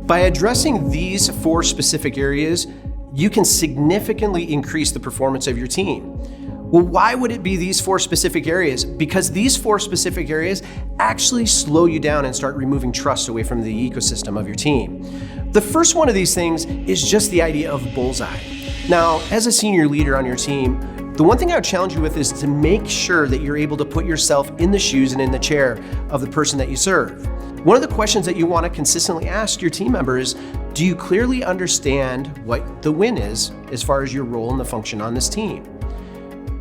By addressing these 4 specific areas, you can significantly increase the performance of your team. Well, why would it be these 4 specific areas? Because these 4 specific areas actually slow you down and start removing trust away from the ecosystem of your team. The first one of these things is just the idea of Bullseye. Now, as a senior leader on your team, the one thing I would challenge you with is to make sure that you're able to put yourself in the shoes and in the chair of the person that you serve. One of the questions that you want to consistently ask your team members is, do you clearly understand what the win is as far as your role and the function on this team?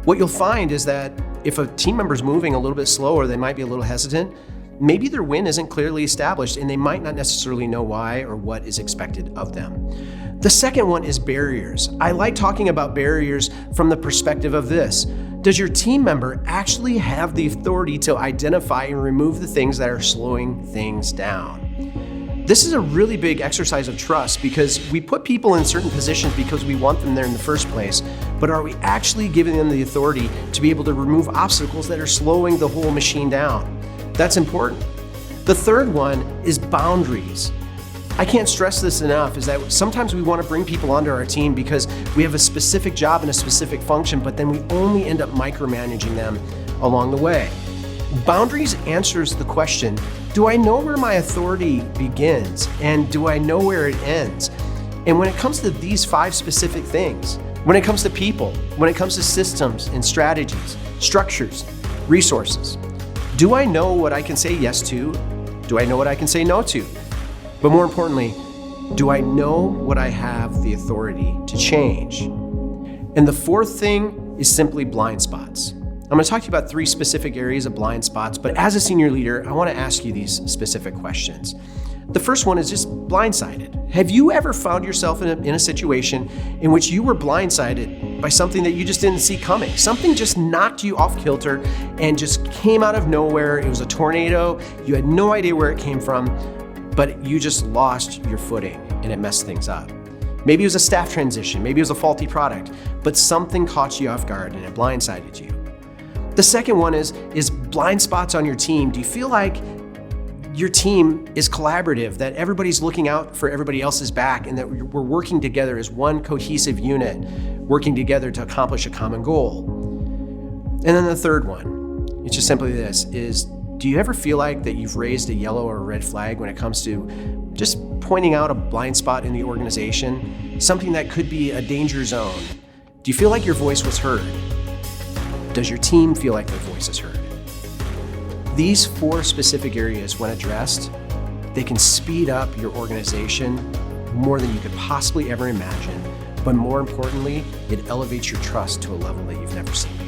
What you'll find is that if a team member is moving a little bit slower, they might be a little hesitant. Maybe their win isn't clearly established and they might not necessarily know why or what is expected of them. The second one is barriers. I like talking about barriers from the perspective of this. Does your team member actually have the authority to identify and remove the things that are slowing things down? This is a really big exercise of trust because we put people in certain positions because we want them there in the first place, but are we actually giving them the authority to be able to remove obstacles that are slowing the whole machine down? That's important. The third one is boundaries. I can't stress this enough, is that sometimes we want to bring people onto our team because we have a specific job and a specific function, but then we only end up micromanaging them along the way. Boundaries answers the question, do I know where my authority begins and do I know where it ends? And when it comes to these 5 specific things, when it comes to people, when it comes to systems and strategies, structures, resources, do I know what I can say yes to? Do I know what I can say no to? But more importantly, do I know what I have the authority to change? And the fourth thing is simply blind spots. I'm going to talk to you about 3 specific areas of blind spots, but as a senior leader, I want to ask you these specific questions. The first one is just blindsided. Have you ever found yourself in a situation in which you were blindsided by something that you just didn't see coming? Something just knocked you off kilter and just came out of nowhere. It was a tornado. You had no idea where it came from, but you just lost your footing and it messed things up. Maybe it was a staff transition. Maybe it was a faulty product, but something caught you off guard and it blindsided you. The second one is blind spots on your team. Do you feel like your team is collaborative, that everybody's looking out for everybody else's back and that we're working together as one cohesive unit, working together to accomplish a common goal? And then the third one, it's just simply this, is do you ever feel like that you've raised a yellow or a red flag when it comes to just pointing out a blind spot in the organization, something that could be a danger zone? Do you feel like your voice was heard? Does your team feel like their voice is heard? These 4 specific areas, when addressed, they can speed up your organization more than you could possibly ever imagine. But more importantly, it elevates your trust to a level that you've never seen before.